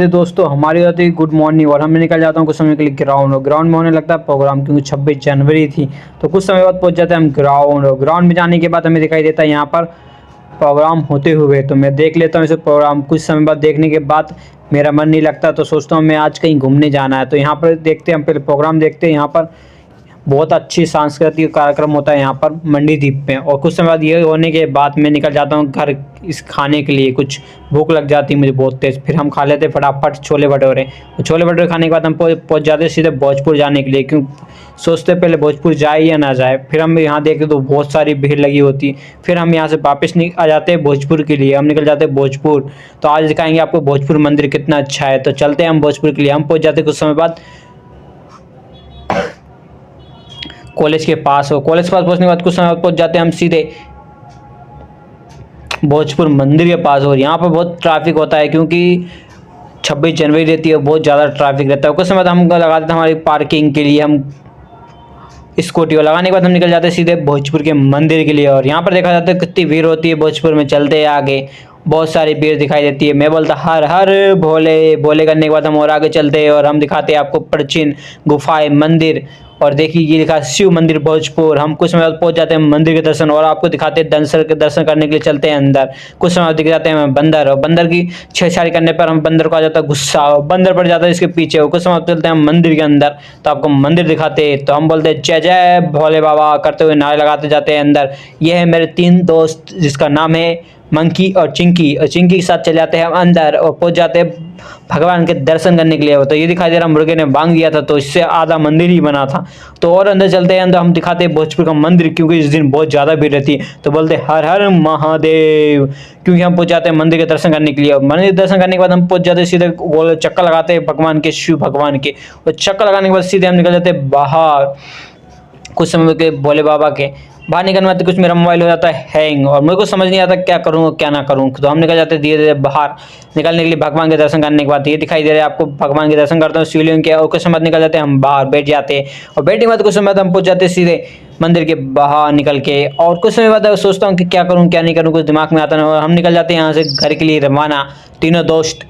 दोस्तों हमारी होती है गुड मॉर्निंग और मैं निकल जाता हूँ कुछ समय के लिए ग्राउंड और ग्राउंड में होने लगता है प्रोग्राम क्योंकि 26 जनवरी थी। तो कुछ समय बाद पहुँच जाते हैं हम ग्राउंड और ग्राउंड में जाने के बाद हमें दिखाई देता है यहाँ पर प्रोग्राम होते हुए। तो मैं देख लेता हूँ इसे प्रोग्राम। कुछ समय बाद देखने के बाद मेरा मन नहीं लगता तो सोचता हूँ मैं आज कहीं घूमने जाना है। तो यहाँ पर देखते हैं, हम पहले प्रोग्राम देखते हैं। यहाँ पर बहुत अच्छी सांस्कृतिक कार्यक्रम होता है यहाँ पर मंडी द्वीप पे। और कुछ समय बाद ये होने के बाद मैं निकल जाता हूँ घर इस खाने के लिए। कुछ भूख लग जाती है मुझे बहुत तेज़। फिर हम खा लेते हैं फटाफट छोले भटूरे। और छोले भटूरे खाने के बाद हम पहुँच जाते हैं सीधे भोजपुर जाने के लिए, क्यों सोचते पहले भोजपुर जाए या ना जाए। फिर हम यहाँ देखते तो बहुत सारी भीड़ लगी होती। फिर हम यहाँ से वापस आ जाते हैं भोजपुर के लिए। हम निकल जाते हैं भोजपुर। तो आज दिखाएंगे आपको भोजपुर मंदिर कितना अच्छा है। तो चलते हैं हम भोजपुर के लिए। हम पहुँच जाते हैं कुछ समय बाद कॉलेज के पास हो। कॉलेज के पास पहुंचने के बाद कुछ समय बाद पहुंच जाते हैं हम सीधे भोजपुर मंदिर के पास। और यहाँ पर बहुत ट्रैफिक होता है क्योंकि 26 जनवरी रहती है, बहुत ज़्यादा ट्रैफिक रहता है। कुछ समय बाद हम लगा देते हैं हमारी पार्किंग के लिए हम स्कूटी को। लगाने के बाद हम निकल जाते हैं सीधे भोजपुर के मंदिर के लिए। और यहाँ पर देखा जाता है कितनी भीड़ होती है भोजपुर में। चलते हैं आगे, बहुत सारी भीड़ दिखाई देती है। मैं बोलता हर हर भोले भोले करने के बाद हम और आगे चलते हैं और हम दिखाते हैं आपको प्राचीन गुफाएं मंदिर। और देखिए ये लिखा शिव मंदिर भोजपुर। हम कुछ समय बाद पहुंच जाते हैं मंदिर के दर्शन और आपको दिखाते हैं दर्शन करने के लिए चलते हैं अंदर। कुछ समय बाद दिख जाते हैं बंदर और बंदर की छेड़छाड़ी करने पर हम बंदर को आ जाता है गुस्सा और बंदर पड़ जाता है इसके पीछे। और कुछ समय बाद चलते हैं मंदिर के अंदर तो आपको मंदिर दिखाते हैं। तो हम बोलते हैं जय जय भोले बाबा करते हुए नारे लगाते जाते हैं अंदर। ये है मेरे 3 दोस्त जिसका नाम है मंकी और चिंकी। और चिंकी के साथ चले जाते हैं हम अंदर और पहुंच जाते हैं भगवान के दर्शन करने के लिए। तो ये दिखाई दे रहा मुर्गे ने बांग दिया था तो इससे आधा मंदिर ही बना था। तो और अंदर चलते हैं, अंदर हम दिखाते हैं भोजपुर का मंदिर क्योंकि इस दिन बहुत ज़्यादा भीड़ रहती है। तो बोलते हैं हर हर महादेव क्योंकि हम पहुंच जाते हैं मंदिर के दर्शन करने के लिए। और मंदिर के दर्शन करने के बाद हम पहुंच जाते हैं सीधे गोल चक्कर लगाते हैं भगवान के, शिव भगवान के। और चक्कर लगाने के बाद सीधे हम निकल जाते हैं बाहर कुछ समय के भोले बाबा के। बाहर निकलने में कुछ मेरा मोबाइल हो जाता है हैंग और मेरे को समझ नहीं आता क्या करूँ और क्या ना करूँ। तो हम निकल जाते हैं धीरे धीरे बाहर। निकलने के लिए भगवान के दर्शन करने के बाद ये दिखाई दे रहा है आपको भगवान के दर्शन करते हैं शिवलिंग के। और कुछ समय निकल जाते हैं हम बाहर बैठ जाते हैं और बैठने के बाद कुछ समय हम पहुंच जाते हैं सीधे मंदिर के बाहर निकल के। और कुछ समय बाद सोचता हूँ कि क्या करूँ क्या नहीं करूँ, कुछ दिमाग में आता नहीं। और हम निकल जाते हैं यहाँ से घर के लिए रवाना तीनों दोस्त।